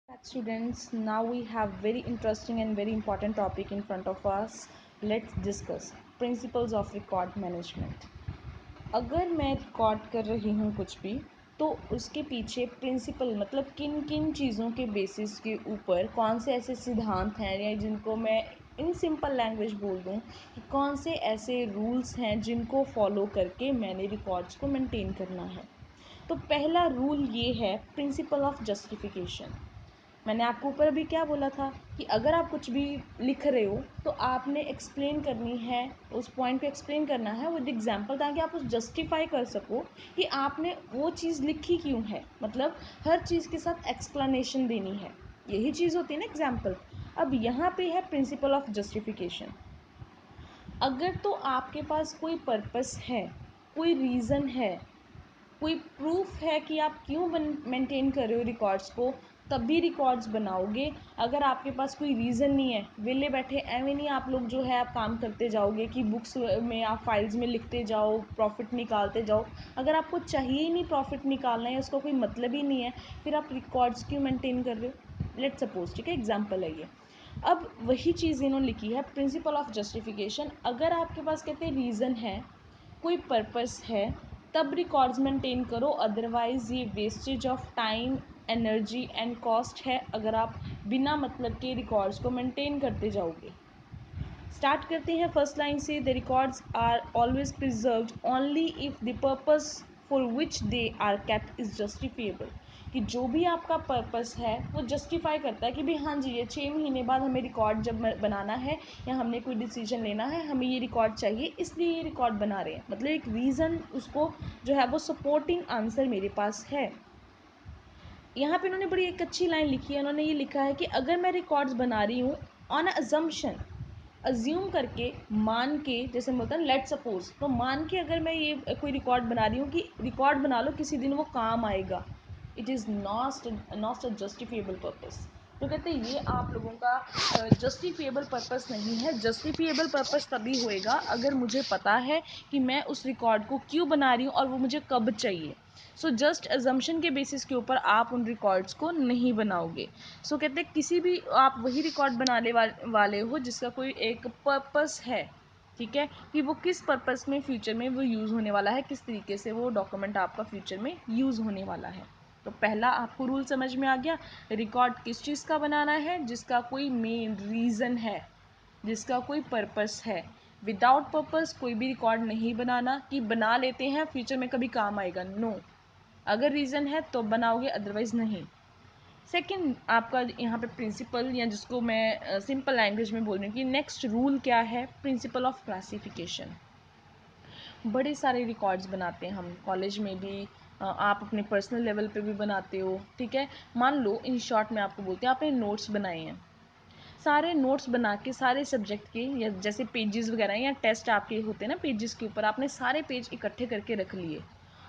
Students, now we have very interesting and very important topic in front of us. Let's discuss principles of record management. अगर मैं record कर रही हूँ कुछ भी, तो उसके पीछे प्रिंसिपल मतलब किन किन चीज़ों के बेसिस के ऊपर कौन से ऐसे सिद्धांत हैं या जिनको मैं इन सिंपल लैंग्वेज बोल दूँ कि कौन से ऐसे रूल्स हैं जिनको फॉलो करके मैंने रिकॉर्ड्स को मेंटेन करना है। तो पहला रूल ये है प्रिंसिपल ऑफ जस्टिफिकेशन। मैंने आपको ऊपर अभी क्या बोला था कि अगर आप कुछ भी लिख रहे हो तो आपने एक्सप्लेन करनी है, उस पॉइंट को एक्सप्लेन करना है विद एग्जांपल, ताकि आप उस जस्टिफाई कर सको कि आपने वो चीज़ लिखी क्यों है। मतलब हर चीज़ के साथ एक्सप्लेनेशन देनी है, यही चीज़ होती है ना एग्जाम्पल। अब यहाँ पे है प्रिंसिपल ऑफ जस्टिफिकेशन। अगर तो आपके पास कोई पर्पस है, कोई रीज़न है, कोई प्रूफ है कि आप क्यों मेंटेन कर रहे हो रिकॉर्ड्स को, तभी रिकॉर्ड्स बनाओगे। अगर आपके पास कोई रीज़न नहीं है, वेले बैठे एवं नहीं आप लोग जो है आप काम करते जाओगे कि बुक्स में आप फाइल्स में लिखते जाओ, प्रॉफिट निकालते जाओ। अगर आपको चाहिए ही नहीं प्रॉफिट निकालना है, उसका कोई मतलब ही नहीं है, फिर आप रिकॉर्ड्स क्यों मेंटेन कर रहे हो। लेट्स सपोज, ठीक है, एग्जाम्पल है ये। अब वही चीज़ इन्होंने लिखी है प्रिंसिपल ऑफ जस्टिफिकेशन। अगर आपके पास कहते हैं रीज़न है, कोई पर्पस है, तब रिकॉर्ड्स मेंटेन करो, अदरवाइज़ ये wastage of time, energy and cost है अगर आप बिना मतलब के रिकॉर्ड्स को मेंटेन करते जाओगे। स्टार्ट करते हैं फर्स्ट लाइन से। The records are always preserved only if the purpose for which they are kept is justifiable. कि जो भी आपका पर्पस है वो जस्टिफाई करता है कि भाई हाँ जी, ये 6 महीने बाद हमें रिकॉर्ड जब बनाना है या हमने कोई डिसीजन लेना है, हमें ये रिकॉर्ड चाहिए, इसलिए ये रिकॉर्ड बना रहे हैं। मतलब एक रीज़न उसको जो है वो सपोर्टिंग आंसर मेरे पास है। यहाँ पे उन्होंने बड़ी एक अच्छी लाइन लिखी है। उन्होंने ये लिखा है कि अगर मैं रिकॉर्ड्स बना रही हूँ ऑन अजम्पशन, अज्यूम करके, मान के, जैसे बोलते हैं लेट सपोज, तो मान के अगर मैं ये कोई रिकॉर्ड बना रही हूँ कि रिकॉर्ड बना लो, किसी दिन वो काम आएगा, it is not a justifiable purpose. तो कहते हैं ये आप लोगों का जस्टिफिएबल पर्पस नहीं है। जस्टिफिएबल पर्पस तभी होएगा अगर मुझे पता है कि मैं उस रिकॉर्ड को क्यों बना रही हूँ और वो मुझे कब चाहिए। सो जस्ट अजम्पशन के बेसिस के ऊपर आप उन रिकॉर्ड्स को नहीं बनाओगे। सो कहते हैं किसी भी आप वही रिकॉर्ड बनाने वाले हो जिसका कोई एक पर्पस है, ठीक है, कि वो किस पर्पस में फ्यूचर में वो यूज़ होने वाला है, किस तरीके से वो डॉक्यूमेंट आपका फ्यूचर में यूज़ होने वाला है। तो पहला आपको रूल समझ में आ गया। रिकॉर्ड किस चीज़ का बनाना है, जिसका कोई मेन रीज़न है, जिसका कोई पर्पस है। विदाउट पर्पस कोई भी रिकॉर्ड नहीं बनाना कि बना लेते हैं फ्यूचर में कभी काम आएगा, नो। अगर रीज़न है तो बनाओगे, अदरवाइज़ नहीं। सेकंड आपका यहाँ पे प्रिंसिपल, या जिसको मैं सिंपल लैंग्वेज में बोल रही हूँ कि नेक्स्ट रूल क्या है, प्रिंसिपल ऑफ क्लासिफिकेशन। बड़े सारे रिकॉर्ड्स बनाते हैं हम कॉलेज में भी, आप अपने पर्सनल लेवल पे भी बनाते हो, ठीक है। मान लो इन शॉर्ट में आपको बोलते हैं आपने नोट्स बनाए हैं, सारे नोट्स बना के सारे सब्जेक्ट के, या जैसे पेजेस वगैरह या टेस्ट आपके होते हैं ना पेजेस के ऊपर, आपने सारे पेज इकट्ठे करके रख लिए।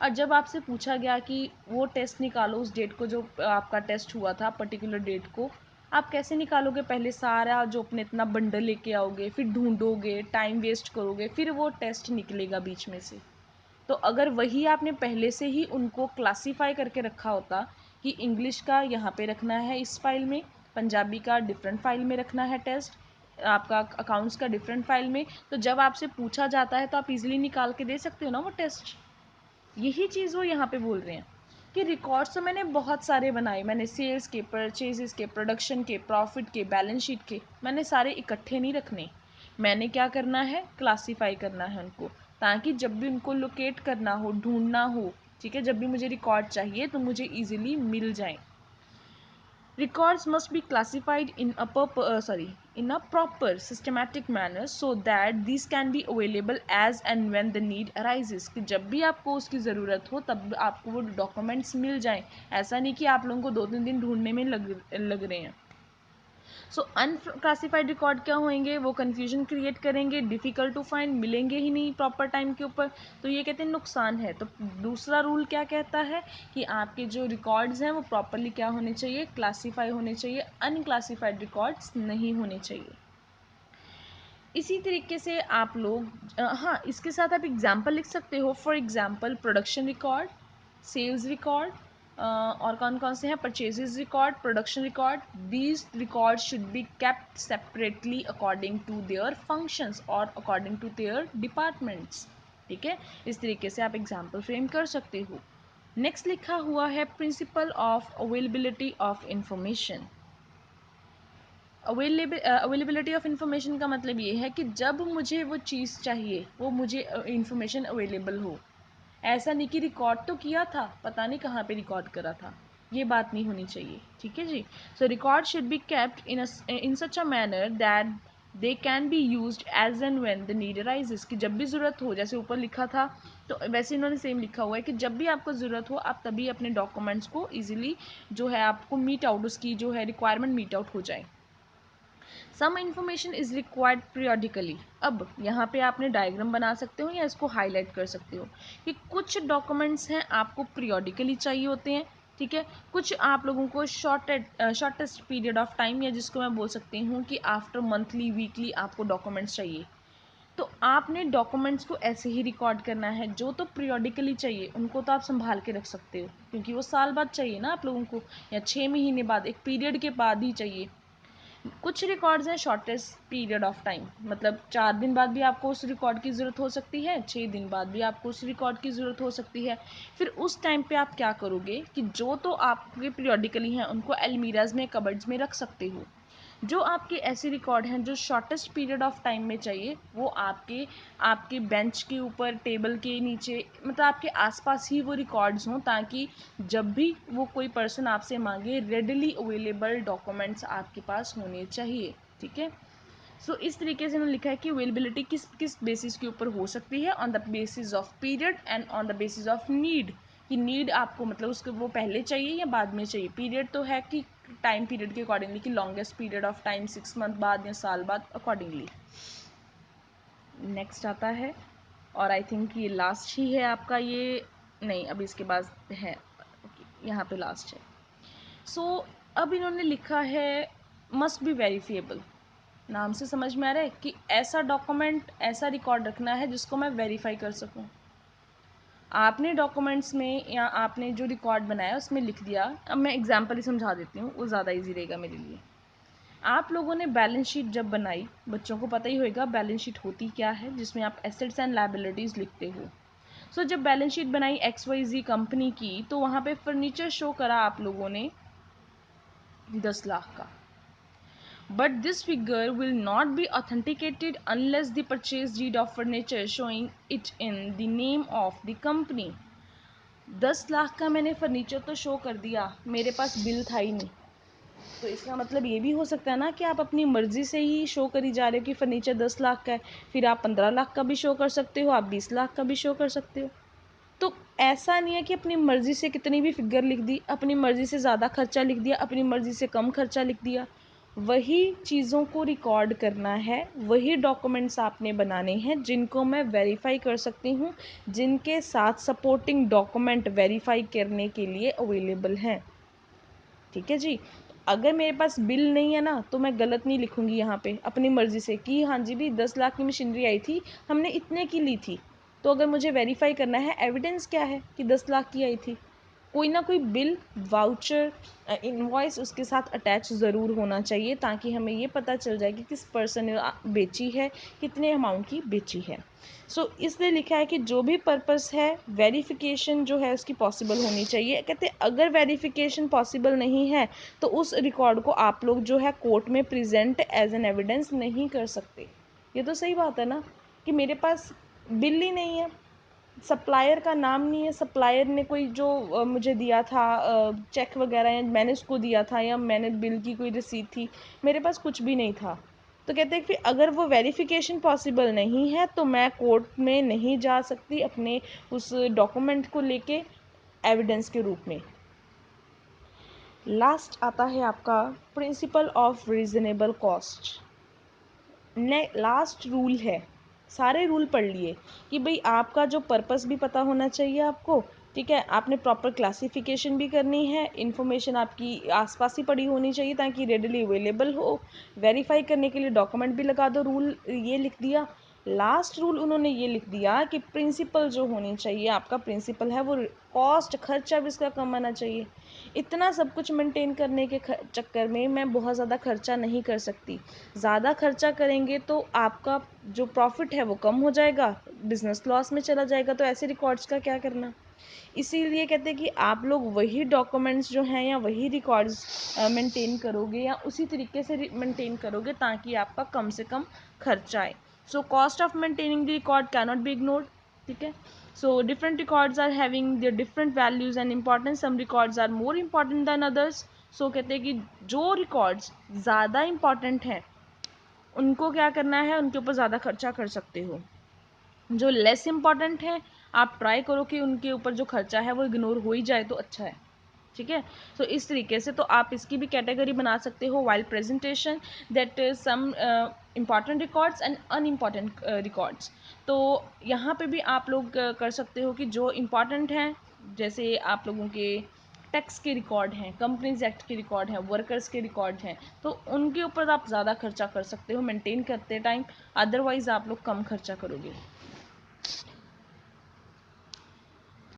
और जब आपसे पूछा गया कि वो टेस्ट निकालो उस डेट को जो आपका टेस्ट हुआ था पर्टिकुलर डेट को, आप कैसे निकालोगे। पहले सारा जो अपने इतना बंडल लेके आओगे, फिर ढूंढोगे, टाइम वेस्ट करोगे, फिर वो टेस्ट निकलेगा बीच में से। तो अगर वही आपने पहले से ही उनको क्लासीफाई करके रखा होता कि इंग्लिश का यहाँ पे रखना है इस फाइल में, पंजाबी का डिफरेंट फाइल में रखना है टेस्ट, आपका अकाउंट्स का डिफरेंट फाइल में, तो जब आपसे पूछा जाता है तो आप इजीली निकाल के दे सकते हो ना वो टेस्ट। यही चीज़ वो यहाँ पे बोल रहे हैं कि रिकॉर्ड्स तो मैंने बहुत सारे बनाए, मैंने सेल्स के, परचेजेस के, प्रोडक्शन के, प्रॉफिट के, बैलेंस शीट के, मैंने सारे इकट्ठे नहीं रखने। मैंने क्या करना है, क्लासीफाई करना है उनको, ताकि जब भी उनको लोकेट करना हो, ढूंढना हो, ठीक है, जब भी मुझे रिकॉर्ड चाहिए तो मुझे ईजिली मिल जाए। Records must be classified in a proper systematic manner so that these can be available as and when the need arises। कि जब भी आपको उसकी ज़रूरत हो तब आपको वो डॉक्यूमेंट्स मिल जाएं। ऐसा नहीं कि आप लोगों को 2-3 दिन ढूंढने में लग रहे हैं। सो अनक्लासिफाइड रिकॉर्ड क्या होंगे, वो कन्फ्यूजन क्रिएट करेंगे, डिफ़िकल्ट टू फाइंड, मिलेंगे ही नहीं प्रॉपर टाइम के ऊपर। तो ये कहते हैं नुकसान है। तो दूसरा रूल क्या कहता है कि आपके जो रिकॉर्ड्स हैं वो प्रॉपरली क्या होने चाहिए, क्लासीफाई होने चाहिए, अनक्लासिफाइड रिकॉर्ड्स नहीं होने चाहिए। इसी तरीके से आप लोग हाँ, इसके साथ आप एग्जाम्पल लिख सकते हो। For example production record, sales record, और कौन कौन से हैं, purchases record, production record, these record should be kept separately according to their functions और अकॉर्डिंग टू देयर डिपार्टमेंट्स। ठीक है, इस तरीके से आप एग्जाम्पल फ्रेम कर सकते हो। नेक्स्ट लिखा हुआ है principle of availability of information. Availability of information का मतलब ये है कि जब मुझे वो चीज़ चाहिए वो मुझे इंफॉर्मेशन अवेलेबल हो। ऐसा नहीं कि रिकॉर्ड तो किया था, पता नहीं कहाँ पे रिकॉर्ड करा था, ये बात नहीं होनी चाहिए। ठीक है ji. So record should be kept in such a manner that they can be used as and when the need arises, कि जब भी ज़रूरत हो, जैसे ऊपर लिखा था तो वैसे इन्होंने सेम लिखा हुआ है कि जब भी आपको ज़रूरत हो आप तभी अपने डॉक्यूमेंट्स को ईजिली जो है आपको मीट आउट, उसकी जो है रिक्वायरमेंट मीट आउट हो जाए। Some information is required periodically. अब यहाँ पे आपने डायग्राम बना सकते हो या इसको हाईलाइट कर सकते हो कि कुछ डॉक्यूमेंट्स हैं आपको पीरियडिकली चाहिए होते हैं। ठीक है, कुछ आप लोगों को शॉर्टेस्ट पीरियड ऑफ टाइम, या जिसको मैं बोल सकती हूँ कि आफ्टर मंथली वीकली आपको डॉक्यूमेंट्स चाहिए। तो आपने डॉक्यूमेंट्स को ऐसे ही रिकॉर्ड करना है। जो तो पीरियडिकली चाहिए उनको तो आप संभाल के रख सकते हो, क्योंकि वो साल बाद चाहिए ना आप लोगों को, या 6 महीने बाद, एक पीरियड के बाद ही चाहिए। कुछ रिकॉर्ड्स हैं शॉर्टेस्ट पीरियड ऑफ टाइम, मतलब 4 दिन बाद भी आपको उस रिकॉर्ड की ज़रूरत हो सकती है, 6 दिन बाद भी आपको उस रिकॉर्ड की ज़रूरत हो सकती है। फिर उस टाइम पे आप क्या करोगे कि जो तो आपके पीरियडिकली हैं उनको अलमीराज में, कबर्ड्स में रख सकते हो। जो आपके ऐसे रिकॉर्ड हैं जो शॉर्टेस्ट पीरियड ऑफ टाइम में चाहिए, वो आपके आपके बेंच के ऊपर, टेबल के नीचे, मतलब आपके आसपास ही वो रिकॉर्ड्स हों, ताकि जब भी वो कोई पर्सन आपसे मांगे रेडली अवेलेबल डॉक्यूमेंट्स आपके पास होने चाहिए। ठीक है, सो इस तरीके से उन्होंने लिखा है कि अवेलेबिलिटी किस किस बेसिस के ऊपर हो सकती है, on the basis of period and on the basis of need, कि नीड आपको मतलब उसको वो पहले चाहिए या बाद में चाहिए। पीरियड तो है कि टाइम पीरियड के अकॉर्डिंगली, कि longest period of time 6 month बाद या साल बाद, अकॉर्डिंगली। नेक्स्ट आता है, और आई थिंक ये लास्ट ही है आपका, ये नहीं अभी इसके बाद है, यहाँ पे लास्ट है। सो अब इन्होंने लिखा है मस्ट बी वेरीफिएबल। नाम से समझ में आ रहा है कि ऐसा डॉक्यूमेंट, ऐसा रिकॉर्ड रखना है जिसको मैं वेरीफाई कर सकूं। आपने डॉक्यूमेंट्स में या आपने जो रिकॉर्ड बनाया उसमें लिख दिया, अब मैं एग्जांपल ही समझा देती हूँ, वो ज़्यादा इजी रहेगा मेरे लिए। आप लोगों ने बैलेंस शीट जब बनाई, बच्चों को पता ही होगा बैलेंस शीट होती क्या है, जिसमें आप एसेट्स एंड लायबिलिटीज़ लिखते हो। सो जब बैलेंस शीट बनाई XYZ कंपनी की, तो वहाँ पे फर्नीचर शो करा आप लोगों ने 10 लाख का। But this figure will not be authenticated unless the purchase deed of furniture showing it in the name of the company. 10 lakh का मैंने फर्नीचर तो शो कर दिया, मेरे पास बिल था ही नहीं। तो इसका मतलब ये भी हो सकता है ना कि आप अपनी मर्ज़ी से ही शो करी जा रहे हो कि फ़र्नीचर 10 लाख का है, फिर आप 15 लाख का भी शो कर सकते हो, आप 20 लाख का भी शो कर सकते हो। तो ऐसा नहीं है कि अपनी मर्ज़ी से कितनी भी फिगर लिख दी, अपनी मर्ज़ी से ज़्यादा खर्चा लिख दिया, अपनी मर्ज़ी से कम खर्चा लिख दिया। वही चीज़ों को रिकॉर्ड करना है, वही डॉक्यूमेंट्स आपने बनाने हैं जिनको मैं वेरीफाई कर सकती हूँ, जिनके साथ सपोर्टिंग डॉक्यूमेंट वेरीफाई करने के लिए अवेलेबल हैं। ठीक है जी। अगर मेरे पास बिल नहीं है ना, तो मैं गलत नहीं लिखूँगी यहाँ पे अपनी मर्ज़ी से कि हाँ जी भी 10 लाख की मशीनरी आई थी, हमने इतने की ली थी। तो अगर मुझे वेरीफाई करना है एविडेंस क्या है कि 10 लाख की आई थी, कोई ना कोई बिल, वाउचर, इनवॉइस उसके साथ अटैच ज़रूर होना चाहिए, ताकि हमें ये पता चल जाए कि किस पर्सन ने बेची है, कितने अमाउंट की बेची है। सो इसलिए लिखा है कि जो भी पर्पस है, वेरिफिकेशन जो है उसकी पॉसिबल होनी चाहिए। कहते अगर वेरिफिकेशन पॉसिबल नहीं है तो उस रिकॉर्ड को आप लोग जो है कोर्ट में प्रेजेंट एज एन एविडेंस नहीं कर सकते। ये तो सही बात है ना, कि मेरे पास बिल ही नहीं है, सप्लायर का नाम नहीं है, सप्लायर ने कोई जो मुझे दिया था चेक वगैरह, या मैंने उसको दिया था, या मैंने बिल की कोई रसीद थी, मेरे पास कुछ भी नहीं था। तो कहते हैं कि अगर वो वेरिफिकेशन पॉसिबल नहीं है तो मैं कोर्ट में नहीं जा सकती अपने उस डॉक्यूमेंट को लेके एविडेंस के रूप में। लास्ट आता है आपका प्रिंसिपल ऑफ रीजनेबल कॉस्ट। ने लास्ट रूल है, सारे रूल पढ़ लिए कि भाई आपका जो पर्पस भी पता होना चाहिए आपको। ठीक है, आपने प्रॉपर क्लासिफिकेशन भी करनी है, इन्फॉर्मेशन आपकी आसपास ही पड़ी होनी चाहिए ताकि रेडली अवेलेबल हो। वेरीफाई करने के लिए डॉक्यूमेंट भी लगा दो, रूल ये लिख दिया। लास्ट रूल उन्होंने ये लिख दिया कि प्रिंसिपल जो होनी चाहिए, आपका प्रिंसिपल है वो कॉस्ट, खर्चा भी इसका कम आना चाहिए। इतना सब कुछ मेंटेन करने के चक्कर में मैं बहुत ज़्यादा खर्चा नहीं कर सकती। ज़्यादा खर्चा करेंगे तो आपका जो प्रॉफिट है वो कम हो जाएगा, बिजनेस लॉस में चला जाएगा, तो ऐसे रिकॉर्ड्स का क्या करना। इसीलिए कहते हैं कि आप लोग वही डॉक्यूमेंट्स जो हैं या वही रिकॉर्ड्स मेंटेन करोगे या उसी तरीके से मेंटेन करोगे ताकि आपका कम से कम खर्चा आए। So cost of maintaining the record cannot be ignored, ठीक है। So different records are having their different values and importance, some records are more important than others. So कहते हैं कि जो रिकॉर्ड्स ज़्यादा इंपॉर्टेंट हैं उनको क्या करना है, उनके ऊपर ज़्यादा खर्चा कर सकते हो। जो लेस इंपॉर्टेंट है आप ट्राई करो कि उनके ऊपर जो खर्चा है वो इग्नोर हो ही जाए तो अच्छा है, ठीक है। तो इस तरीके से तो आप इसकी भी कैटेगरी बना सकते हो while presentation, that some important records and unimportant records. तो यहाँ पे भी आप लोग कर सकते हो कि जो इम्पॉर्टेंट हैं, जैसे आप लोगों के टैक्स के रिकॉर्ड हैं, कंपनीज एक्ट के रिकॉर्ड हैं, वर्कर्स के रिकॉर्ड हैं, तो उनके ऊपर आप ज़्यादा खर्चा कर सकते हो मेंटेन करते टाइम, अदरवाइज़ आप लोग कम खर्चा करोगे।